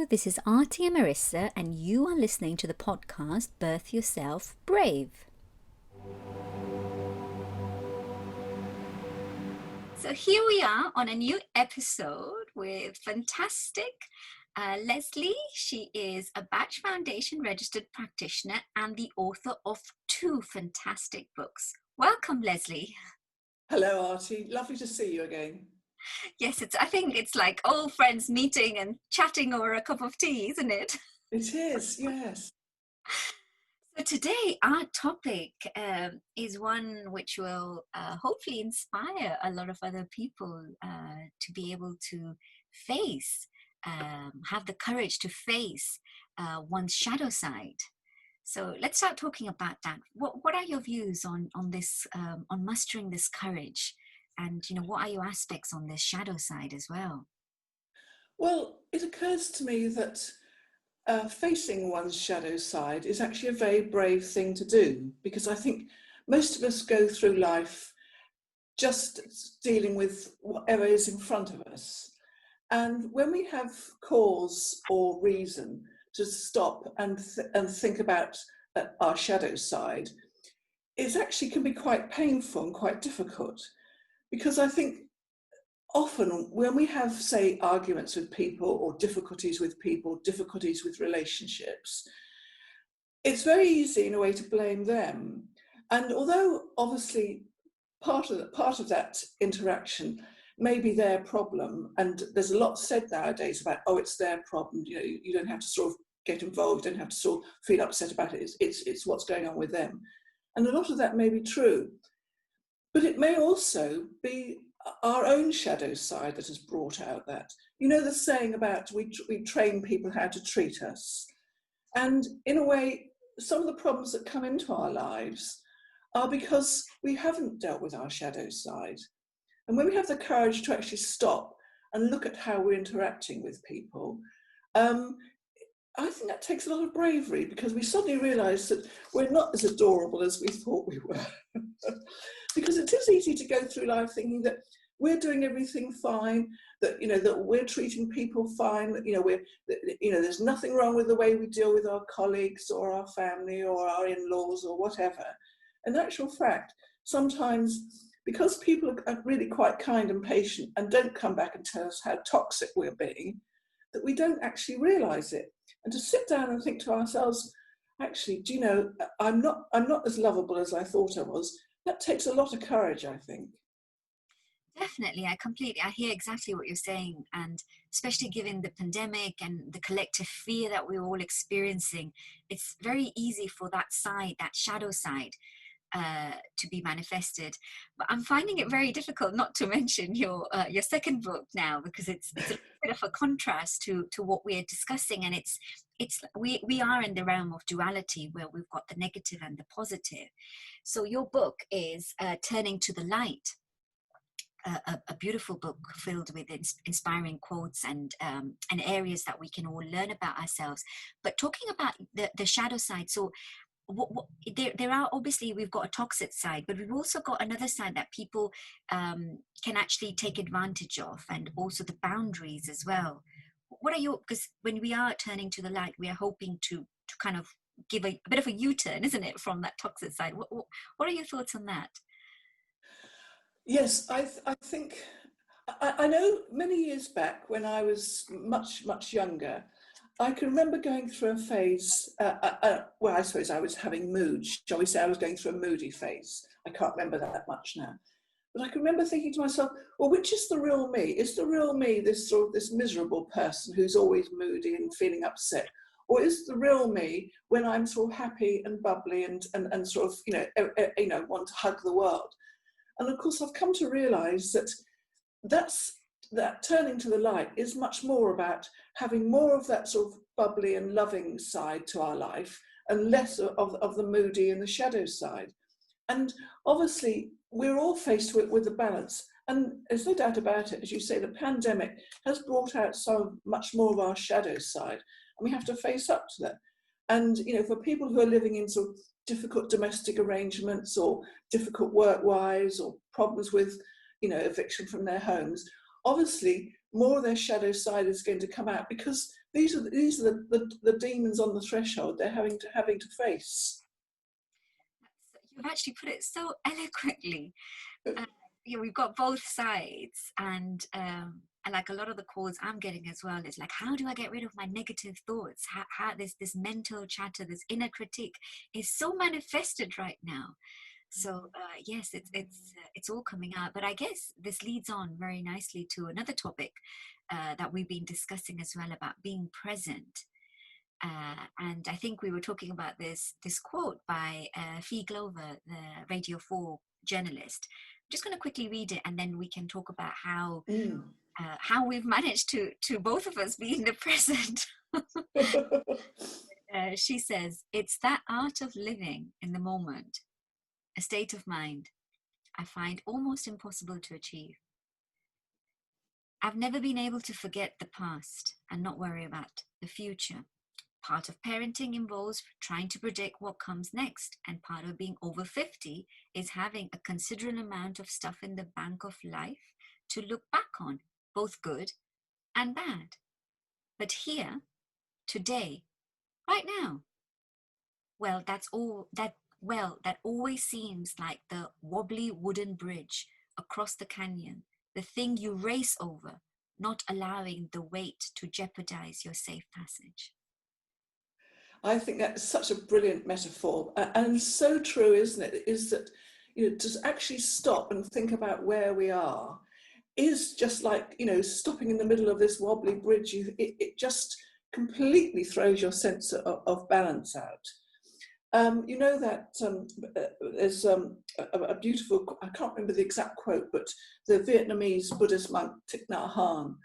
this is Artie and Marissa, and you are listening to the podcast Birth Yourself Brave. So here we are on a new episode with fantastic Lesley. She is a Bach Foundation registered practitioner and the author of 2 fantastic books. Welcome, Lesley. Hello, Artie. Lovely to see you again. Yes, I think it's like old friends meeting and chatting over a cup of tea, isn't it? It is, yes. So today our topic is one which will hopefully inspire a lot of other people to be able to face, have the courage to face one's shadow side. So let's start talking about that. What are your views on this, on mustering this courage? And, what are your aspects on this shadow side as well? Well, it occurs to me that facing one's shadow side is actually a very brave thing to do, because I think most of us go through life just dealing with whatever is in front of us. And when we have cause or reason to stop and think about our shadow side, it actually can be quite painful and quite difficult. Because I think often when we have, say, arguments with people or difficulties with people, difficulties with relationships, it's very easy in a way to blame them. And although obviously part of that interaction may be their problem, and there's a lot said nowadays about, oh, it's their problem, you don't have to sort of get involved, you don't have to sort of feel upset about it, it's what's going on with them. And a lot of that may be true. But it may also be our own shadow side that has brought out that. You know the saying about we train people how to treat us. And in a way, some of the problems that come into our lives are because we haven't dealt with our shadow side. And when we have the courage to actually stop and look at how we're interacting with people, I think that takes a lot of bravery, because we suddenly realise that we're not as adorable as we thought we were. Because it is easy to go through life thinking that we're doing everything fine, that that we're treating people fine, there's nothing wrong with the way we deal with our colleagues or our family or our in-laws or whatever. In actual fact, sometimes because people are really quite kind and patient and don't come back and tell us how toxic we're being, that we don't actually realise it. And to sit down and think to ourselves, actually, I'm not as lovable as I thought I was. That takes a lot of courage, I think. Definitely, I hear exactly what you're saying, and especially given the pandemic and the collective fear that we're all experiencing, it's very easy for that side, that shadow side, to be manifested. But I'm finding it very difficult not to mention your second book now, because it's a bit of a contrast to what we're discussing, and we are in the realm of duality where we've got the negative and the positive. So your book is Turning to the Light, a beautiful book filled with inspiring quotes and areas that we can all learn about ourselves. But talking about the shadow side, so there are, obviously we've got a toxic side, but we've also got another side that people can actually take advantage of, and also the boundaries as well. Because when we are turning to the light, we are hoping to kind of give a bit of a U-turn, isn't it, from that toxic side? What are your thoughts on that? Yes, I think, I know many years back when I was much, much younger, I can remember going through a phase, well, I suppose I was having mood, shall we say, I was going through a moody phase. I can't remember that much now. But I can remember thinking to myself, well, which is the real me? Is the real me this miserable person who's always moody and feeling upset? Or is the real me when I'm sort of happy and bubbly and sort of, want to hug the world? And of course, I've come to realise that turning to the light is much more about having more of that sort of bubbly and loving side to our life, and less of the moody and the shadow side. And obviously, we're all faced with the balance. And there's no doubt about it, as you say, the pandemic has brought out so much more of our shadow side, and we have to face up to that. And, for people who are living in sort of difficult domestic arrangements or difficult work-wise or problems with, eviction from their homes, obviously more of their shadow side is going to come out, because these are the demons on the threshold they're having to face. You've actually put it so eloquently. We've got both sides, and like a lot of the calls I'm getting as well is like, how do I get rid of my negative thoughts? How this mental chatter, this inner critique is so manifested right now. So yes, it's all coming out. But I guess this leads on very nicely to another topic that we've been discussing as well, about being present. And I think we were talking about this quote by Fee Glover, the Radio 4 journalist. I'm just going to quickly read it, and then we can talk about how we've managed to both of us be in the present. She says, "It's that art of living in the moment, a state of mind I find almost impossible to achieve. I've never been able to forget the past and not worry about the future. Part of parenting involves trying to predict what comes next, and part of being over 50 is having a considerable amount of stuff in the bank of life to look back on, both good and bad. But here, today, right now, well, that always seems like the wobbly wooden bridge across the canyon, the thing you race over, not allowing the weight to jeopardize your safe passage." I think that's such a brilliant metaphor, and so true, isn't it? Is that, to actually stop and think about where we are is just like, stopping in the middle of this wobbly bridge. It just completely throws your sense of balance out. There's a beautiful, I can't remember the exact quote, but the Vietnamese Buddhist monk Thich Nhat Hanh,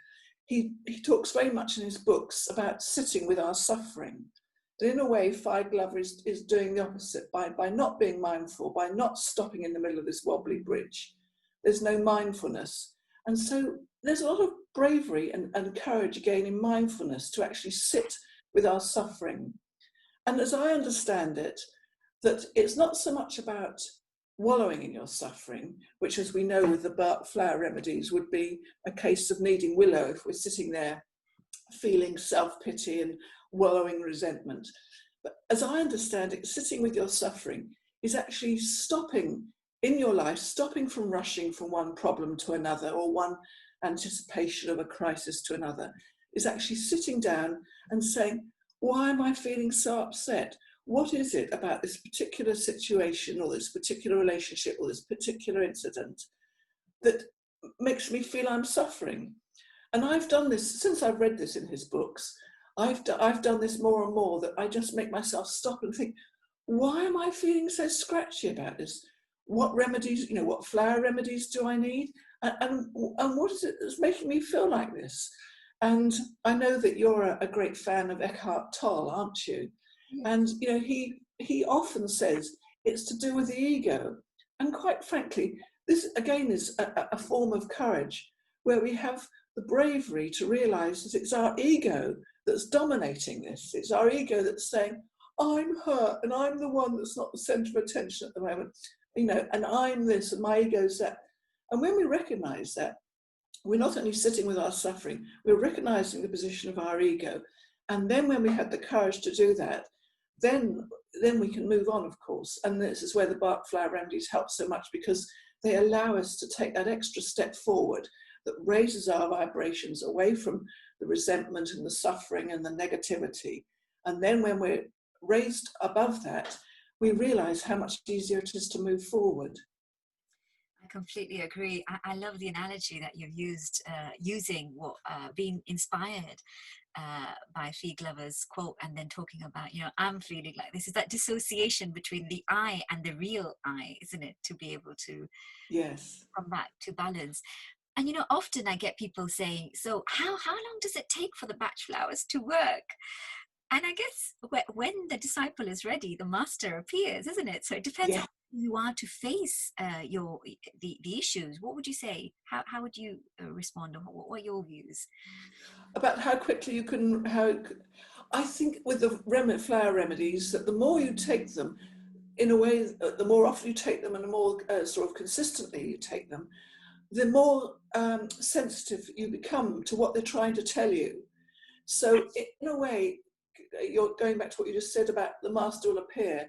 he talks very much in his books about sitting with our suffering. In a way, Phi Glover is doing the opposite by not being mindful, by not stopping in the middle of this wobbly bridge. There's no mindfulness. And so there's a lot of bravery and courage again in mindfulness to actually sit with our suffering. And as I understand it, that it's not so much about wallowing in your suffering, which, as we know with the Bach flower remedies, would be a case of needing willow if we're sitting there feeling self-pity and wallowing resentment. But as I understand it, sitting with your suffering is actually stopping in your life, stopping from rushing from one problem to another, or one anticipation of a crisis to another, is actually sitting down and saying, why am I feeling so upset? What is it about this particular situation or this particular relationship or this particular incident that makes me feel I'm suffering? And I've done this, since I've read this in his books, I've done this more and more, that I just make myself stop and think, why am I feeling so scratchy about this? What remedies, what flower remedies do I need? And what is it that's making me feel like this? And I know that you're a great fan of Eckhart Tolle, aren't you? Yes. And he often says it's to do with the ego. And quite frankly, this again is a form of courage, where we have the bravery to realize that it's our ego that's dominating this. It's our ego that's saying, I'm hurt and I'm the one that's not the center of attention at the moment, and I'm this and my ego's that. And when we recognize that, we're not only sitting with our suffering, we're recognizing the position of our ego. And then when we have the courage to do that, then we can move on, of course. And this is where the Bach flower remedies help so much, because they allow us to take that extra step forward that raises our vibrations away from the resentment and the suffering and the negativity. And then when we're raised above that, we realize how much easier it is to move forward. I completely agree. I love the analogy that you've used, using being inspired by Fee Glover's quote, and then talking about, I'm feeling like this. Is that dissociation between the I and the real I, isn't it? To be able to come back to balance. And often I get people saying, so how long does it take for the Bach flowers to work? And I guess when the disciple is ready, the master appears, isn't it? So it depends on who you are to face the issues. What would you say? How would you respond? Or what are your views? About how quickly you can, I think with the flower remedies, that the more you take them, in a way, the more often you take them and the more sort of consistently you take them, the more sensitive you become to what they're trying to tell you. So in a way, you're going back to what you just said about the master will appear.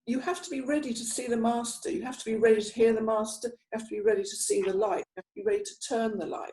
You have to be ready to see the master. You have to be ready to hear the master. You have to be ready to see the light. You have to be ready to turn the light.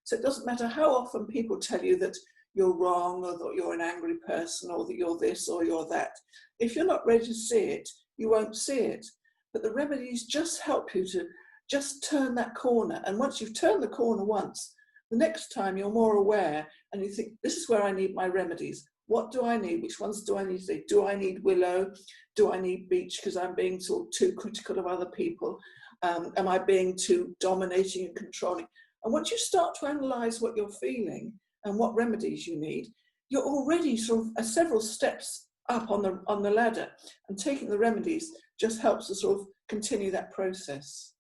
So it doesn't matter how often people tell you that you're wrong, or that you're an angry person, or that you're this or you're that. If you're not ready to see it, you won't see it. But the remedies just help you to just turn that corner. And once you've turned the corner once, the next time you're more aware and you think, this is where I need my remedies. What do I need? Which ones do I need today? Do I need willow? Do I need beech because I'm being sort of too critical of other people? Am I being too dominating and controlling? And once you start to analyse what you're feeling and what remedies you need, you're already sort of several steps up on the ladder, and taking the remedies just helps to sort of continue that process.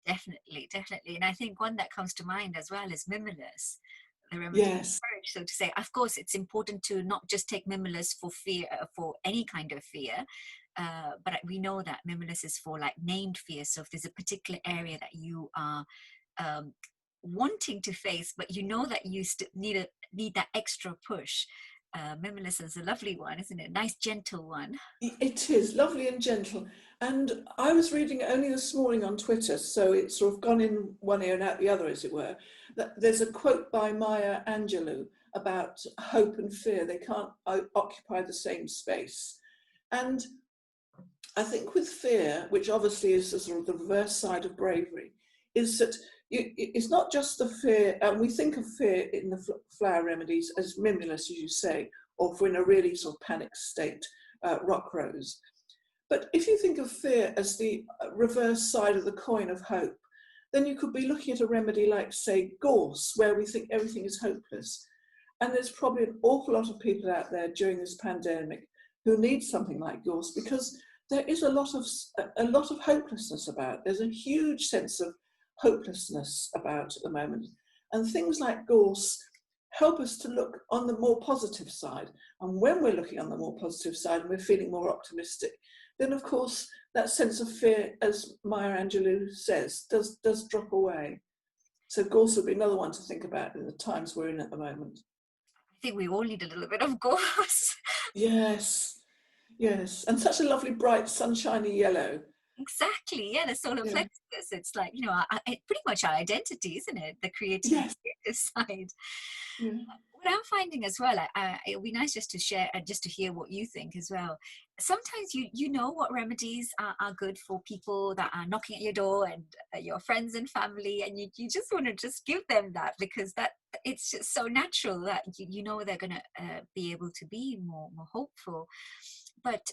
Definitely, definitely. And I think one that comes to mind as well is mimulus, the remedy of Yes. courage, so to say. Of course, it's important to not just take mimulus for fear, for any kind of fear, but we know that mimulus is for like named fear. So if there's a particular area that you are wanting to face, but you know that you need that extra push, mimulus is a lovely one, isn't it? Nice, gentle one. It is lovely and gentle. And I was reading it only this morning on Twitter, so it's sort of gone in one ear and out the other, as it were. That there's a quote by Maya Angelou about hope and fear. They can't occupy the same space. And I think with fear, which obviously is the sort of the reverse side of bravery, is that it's not just the fear, and we think of fear in the flower remedies as mimulus, as you say, or if we're in a really sort of panic state, rock rose. But if you think of fear as the reverse side of the coin of hope, then you could be looking at a remedy like, say, gorse, where we think everything is hopeless. And there's probably an awful lot of people out there during this pandemic who need something like gorse, because there is a lot of hopelessness about. There's a huge sense of hopelessness about at the moment. And things like gorse help us to look on the more positive side. And when we're looking on the more positive side and we're feeling more optimistic, then of course that sense of fear, as Maya Angelou says, does drop away. So gorse would be another one to think about in the times we're in at the moment. I think we all need a little bit of gorse. Yes, yes. And such a lovely, bright, sunshiny yellow. Exactly, yeah, the solar Yeah. plexus. It's like, pretty much our identity, isn't it? The creative Yes. side. Yeah. What I'm finding as well, it would be nice just to share and just to hear what you think as well. Sometimes you know what remedies are good for people that are knocking at your door, and your friends and family, and you just want to just give them that, because that it's just so natural that you know they're going to be able to be more hopeful. But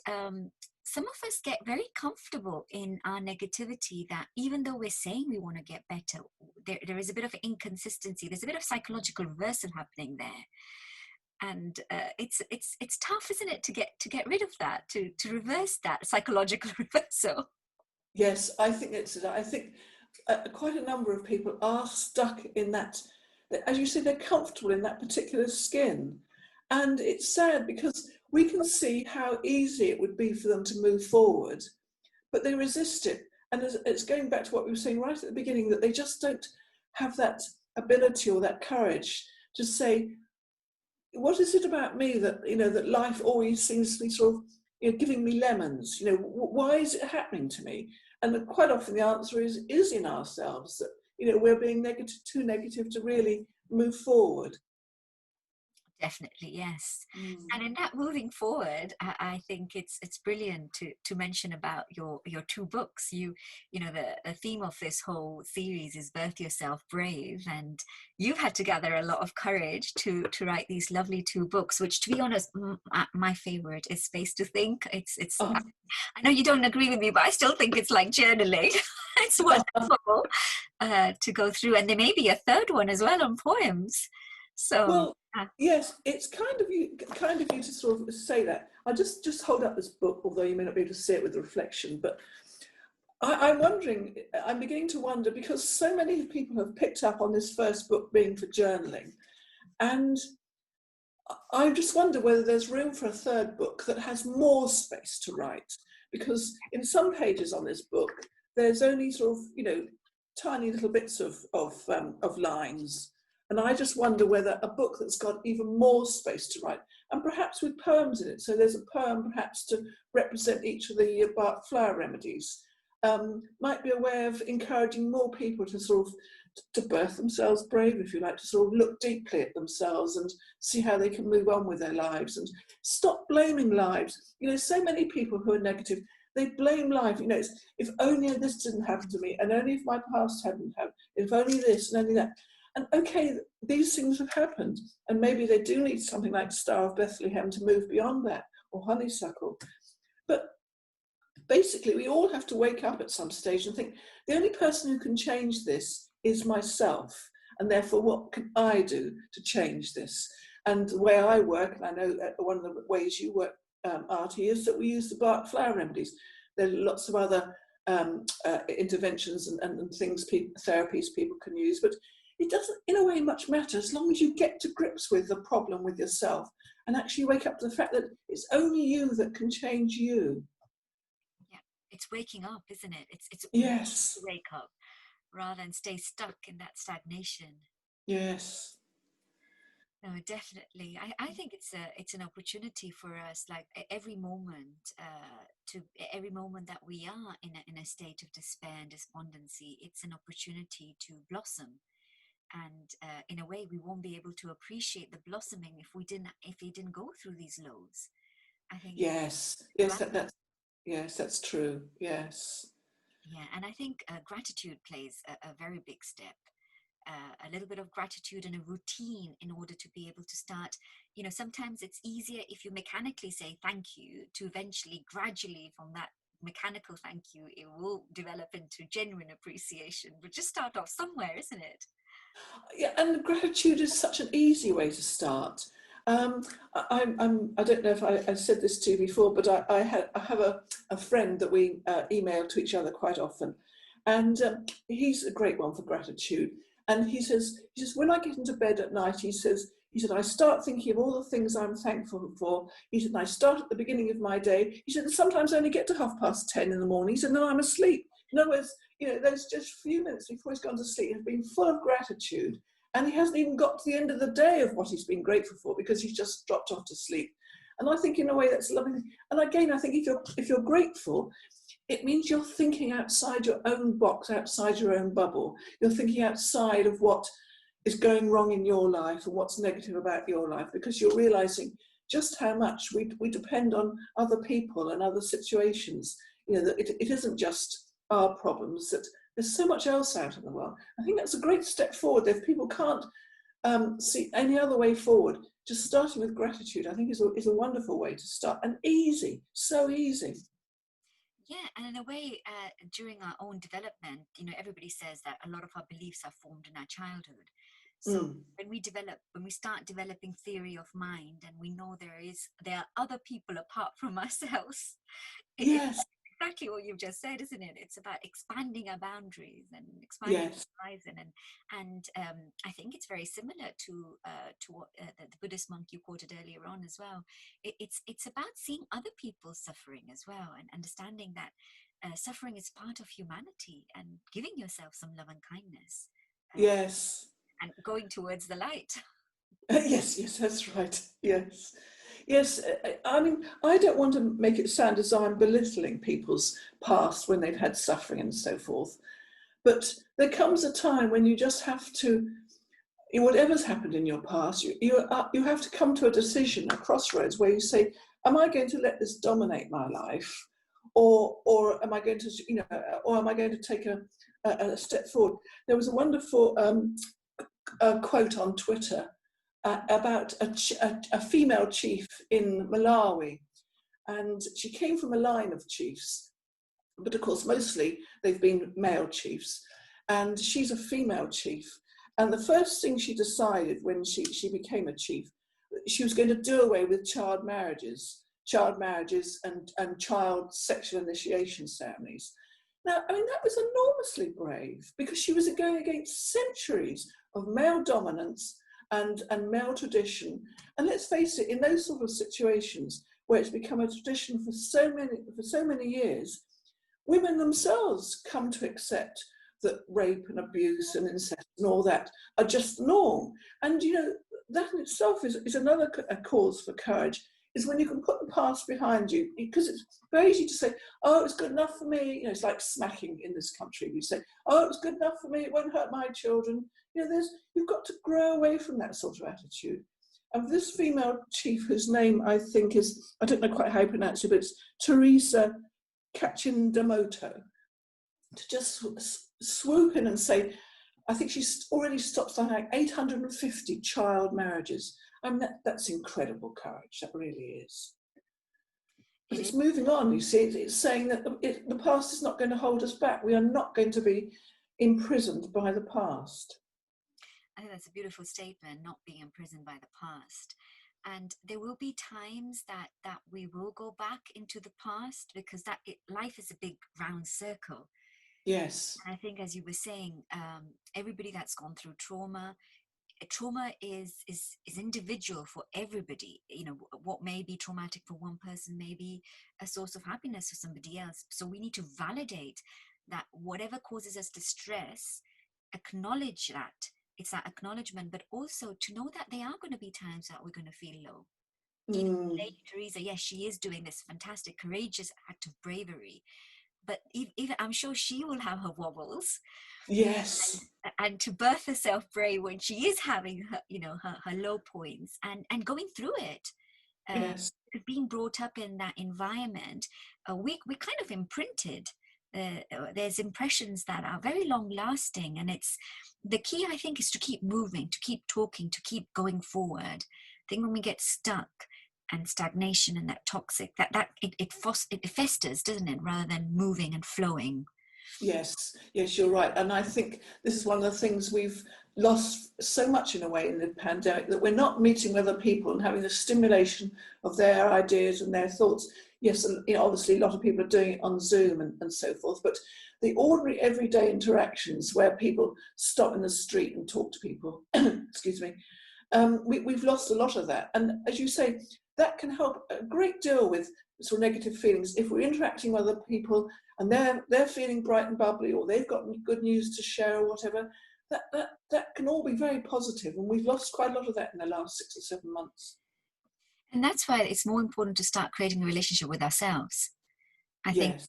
some of us get very comfortable in our negativity, that even though we're saying we want to get better, there is a bit of inconsistency. There's a bit of psychological reversal happening there. And it's tough, isn't it, to get rid of that, to reverse that psychological reversal. Yes, I think quite a number of people are stuck in that, as you say, they're comfortable in that particular skin. And it's sad because we can see how easy it would be for them to move forward, but they resist it. And it's going back to what we were saying right at the beginning, that they just don't have that ability or that courage to say, what is it about me that, that life always seems to be sort of, giving me lemons? Why is it happening to me? And quite often the answer is in ourselves, that, we're being too negative to really move forward. Definitely, yes. Mm. And in that moving forward, I think it's brilliant to mention about your two books. The theme of this whole series is Birth Yourself Brave, and you've had to gather a lot of courage to write these lovely two books, which, to be honest, my favorite is Space to Think. Oh. I know you don't agree with me, but I still think it's like journaling. It's wonderful to go through, and there may be a third one as well on poems. So. Well, yes, it's kind of you to sort of say that. I'll just hold up this book, although you may not be able to see it with the reflection. But I'm beginning to wonder, because so many people have picked up on this first book being for journaling, and I just wonder whether there's room for a third book that has more space to write. Because in some pages on this book, there's only sort of, tiny little bits of lines. And I just wonder whether a book that's got even more space to write, and perhaps with poems in it, so there's a poem perhaps to represent each of the Bach flower remedies, might be a way of encouraging more people to sort of to birth themselves brave, if you like, to sort of look deeply at themselves and see how they can move on with their lives and stop blaming lives. You know, so many people who are negative, they blame life. You know, it's, if only this didn't happen to me, and only if my past hadn't happened, if only this and only that. And okay, these things have happened, and maybe they do need something like Star of Bethlehem to move beyond that, or honeysuckle. But basically, we all have to wake up at some stage and think, the only person who can change this is myself, and therefore what can I do to change this? And the way I work, and I know that one of the ways you work, Artie, is that we use the Bach flower remedies. There are lots of other interventions and things, therapies people can use, but it doesn't, in a way, much matter as long as you get to grips with the problem with yourself and actually wake up to the fact that it's only you that can change you. Yeah, it's waking up, isn't it? It's Yes. to wake up rather than stay stuck in that stagnation. Yes. No, definitely. I think it's an opportunity for us, like every moment, every moment that we are in a state of despair and despondency, it's an opportunity to blossom. And in a way, we won't be able to appreciate the blossoming if we didn't go through these lows. I think yes, that's true. Yes. Yeah, and I think gratitude plays a very big step. A little bit of gratitude and a routine in order to be able to start. You know, sometimes it's easier if you mechanically say thank you to eventually, gradually, from that mechanical thank you, it will develop into genuine appreciation. But just start off somewhere, isn't it? Yeah, and gratitude is such an easy way to start. I don't know if I said this to you before, but I have a friend that we email to each other quite often, and he's a great one for gratitude. And he says when I get into bed at night, he said I start thinking of all the things I'm thankful for. He said, and I start at the beginning of my day. He said, and sometimes I only get to 10:30 in the morning. He said, and then I'm asleep. In other words, you know, those just few minutes before he's gone to sleep have been full of gratitude. And he hasn't even got to the end of the day of what he's been grateful for because he's just dropped off to sleep. And I think in a way that's lovely. And again, I think if you're grateful, it means you're thinking outside your own box, outside your own bubble. You're thinking outside of what is going wrong in your life and what's negative about your life, because you're realizing just how much we depend on other people and other situations. You know, that it isn't just our problems, that there's so much else out in the world. I think that's a great step forward. If people can't see any other way forward, just starting with gratitude, I think is a wonderful way to start, and easy, so easy. Yeah, and in a way, during our own development, you know, everybody says that a lot of our beliefs are formed in our childhood. So when we start developing theory of mind, and we know there are other people apart from ourselves, Yes. it's exactly what you've just said, isn't it? It's about expanding our boundaries and expanding our horizon, and I think it's very similar to what the Buddhist monk you quoted earlier on as well. It's about seeing other people's suffering as well, and understanding that suffering is part of humanity, and giving yourself some love and kindness. Yes. And going towards the light. Yes, that's right. Yes. I mean, I don't want to make it sound as though I'm belittling people's past when they've had suffering and so forth. But there comes a time when you just have to, whatever's happened in your past, you have to come to a decision, a crossroads, where you say, am I going to let this dominate my life? Or am I going to, or am I going to take a step forward? There was a wonderful quote on Twitter about a female chief in Malawi, and she came from a line of chiefs, but of course mostly they've been male chiefs, and she's a female chief. And the first thing she decided when she became a chief, she was going to do away with child marriages and child sexual initiation ceremonies. Now, I mean, that was enormously brave, because she was going against centuries of male dominance and male tradition. And let's face it, in those sort of situations where it's become a tradition for so many years, women themselves come to accept that rape and abuse and incest and all that are just the norm. And, that in itself is another a cause for courage, is when you can put the past behind you, because it's very easy to say, oh, it's good enough for me. It's like smacking in this country. We say, oh, it's good enough for me. It won't hurt my children. You've got to grow away from that sort of attitude. And this female chief, whose name I think is, I don't know quite how you pronounce it, but it's Teresa Cachindamoto, to just swoop in and say, I think she's already stopped something like 850 child marriages. I mean, that's incredible courage, that really is. But it's moving on, you see, it's saying that the past is not going to hold us back. We are not going to be imprisoned by the past. I think that's a beautiful statement, not being imprisoned by the past. And there will be times that we will go back into the past, because life is a big round circle. Yes. And I think, as you were saying, everybody that's gone through trauma is individual for everybody. What may be traumatic for one person may be a source of happiness for somebody else. So we need to validate that whatever causes us distress, acknowledge that. It's that acknowledgement, but also to know that there are going to be times that we're going to feel low. Lady Teresa, yes, she is doing this fantastic, courageous act of bravery, but even I'm sure she will have her wobbles. Yes. And to birth herself brave when she is having her low points and going through it. Yes. Being brought up in that environment, we kind of imprinted. There's impressions that are very long lasting, and it's the key, I think, is to keep moving, to keep talking, to keep going forward. I think when we get stuck and stagnation and that toxic, it festers, doesn't it, rather than moving and flowing. Yes, you're right. And I think this is one of the things we've lost so much in a way in the pandemic, that we're not meeting other people and having the stimulation of their ideas and their thoughts. Yes, obviously a lot of people are doing it on Zoom and so forth, but the ordinary everyday interactions where people stop in the street and talk to people, excuse me, we've lost a lot of that. And as you say, that can help a great deal with sort of negative feelings. If we're interacting with other people and they're feeling bright and bubbly, or they've got good news to share or whatever, that can all be very positive. And we've lost quite a lot of that in the last 6 or 7 months. And that's why it's more important to start creating a relationship with ourselves. I think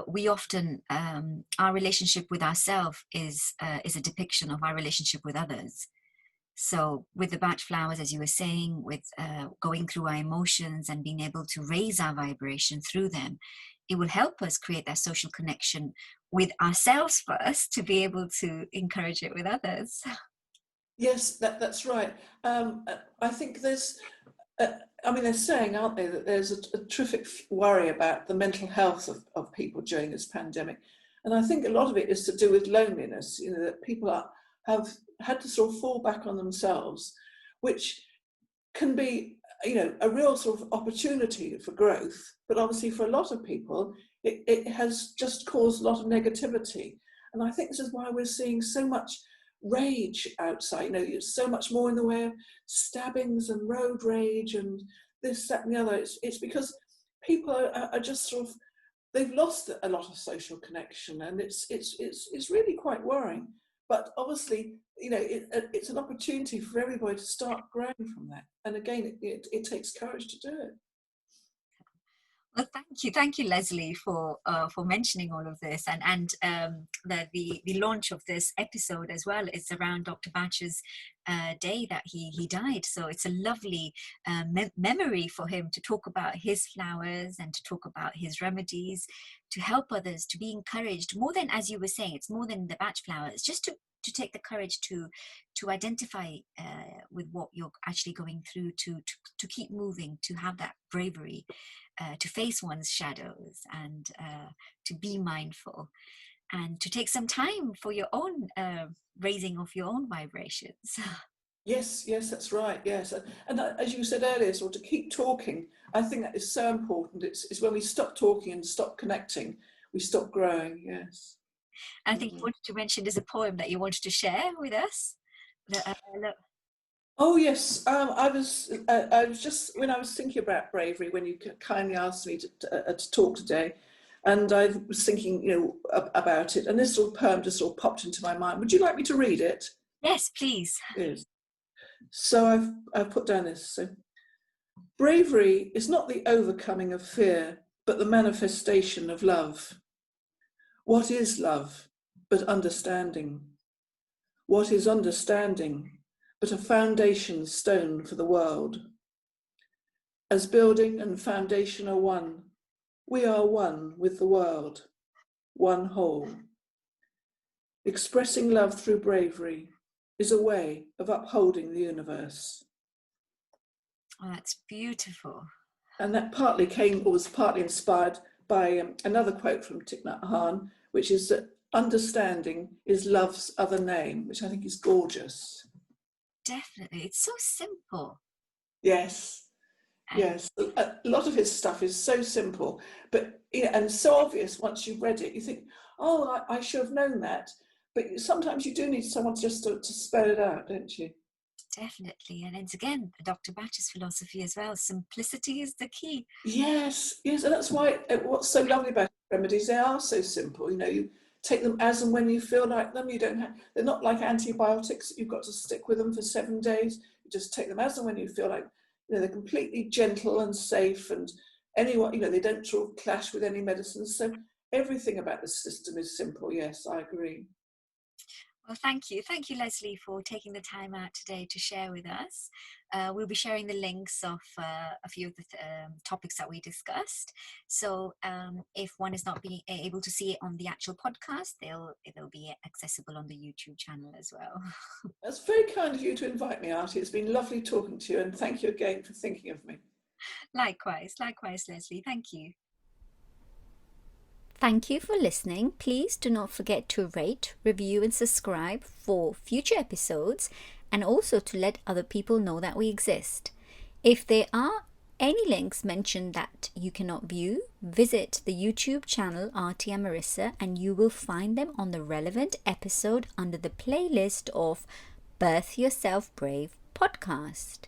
we often, our relationship with ourselves is a depiction of our relationship with others. So with the Bach flowers, as you were saying, with going through our emotions and being able to raise our vibration through them, it will help us create that social connection with ourselves first, to be able to encourage it with others. Yes, that's right. I think there's, they're saying, aren't they, that there's a terrific worry about the mental health of people during this pandemic. And I think a lot of it is to do with loneliness, that people have had to sort of fall back on themselves, which can be, a real sort of opportunity for growth. But obviously for a lot of people, it has just caused a lot of negativity. And I think this is why we're seeing so much rage outside, so much more in the way of stabbings and road rage and this, that and the other. It's because people are just sort of, they've lost a lot of social connection, and it's really quite worrying. But obviously, it's an opportunity for everybody to start growing from that. And again, it takes courage to do it. Well, thank you, Lesley, for mentioning all of this, and the launch of this episode as well is around Dr. Bach's day that he died. So it's a lovely memory for him to talk about his flowers and to talk about his remedies, to help others, to be encouraged. More than, as you were saying, it's more than the Bach flowers, just to take the courage to identify with what you're actually going through, to keep moving, to have that bravery, to face one's shadows, and to be mindful, and to take some time for your own raising of your own vibrations. Yes, that's right. Yes, and as you said earlier, so to keep talking, I think that is so important. It's when we stop talking and stop connecting, we stop growing. Yes. I think you wanted to mention there's a poem that you wanted to share with us. Oh yes, I was just, when I was thinking about bravery, when you kindly asked me to talk today, And I was thinking, about it, and this little poem just sort of popped into my mind. Would you like me to read it? Yes, please. Yes. So I've put down this. So, bravery is not the overcoming of fear, but the manifestation of love. What is love but understanding? What is understanding but a foundation stone for the world? As building and foundation are one, we are one with the world, one whole. Expressing love through bravery is a way of upholding the universe. Oh, that's beautiful. And that was partly inspired by another quote from Thich Nhat Hanh, which is that understanding is love's other name, which I think is gorgeous. Definitely. It's so simple. Yes. Yes, a lot of his stuff is so simple, but and so obvious once you've read it. You think, oh, I should have known that. But sometimes you do need someone just to spell it out, don't you? Definitely. And it's again Dr. Bach's philosophy as well. Simplicity is the key. Yes, and that's why what's so lovely about remedies, they are so simple. You take them as and when you feel like them. They're not like antibiotics. You've got to stick with them for 7 days. You just take them as and when you feel like. They're completely gentle and safe, and anyone, they don't sort of clash with any medicines. So everything about the system is simple. Yes, I agree. Well, thank you. Thank you, Lesley, for taking the time out today to share with us. We'll be sharing the links of a few of the topics that we discussed. So if one is not being able to see it on the actual podcast, they'll be accessible on the YouTube channel as well. That's very kind of you to invite me, Artie. It's been lovely talking to you, and thank you again for thinking of me. Likewise, Lesley. Thank you. Thank you for listening. Please do not forget to rate, review, and subscribe for future episodes, and also to let other people know that we exist. If there are any links mentioned that you cannot view, visit the YouTube channel Artie and Marissa, and you will find them on the relevant episode under the playlist of Birth Yourself Brave podcast.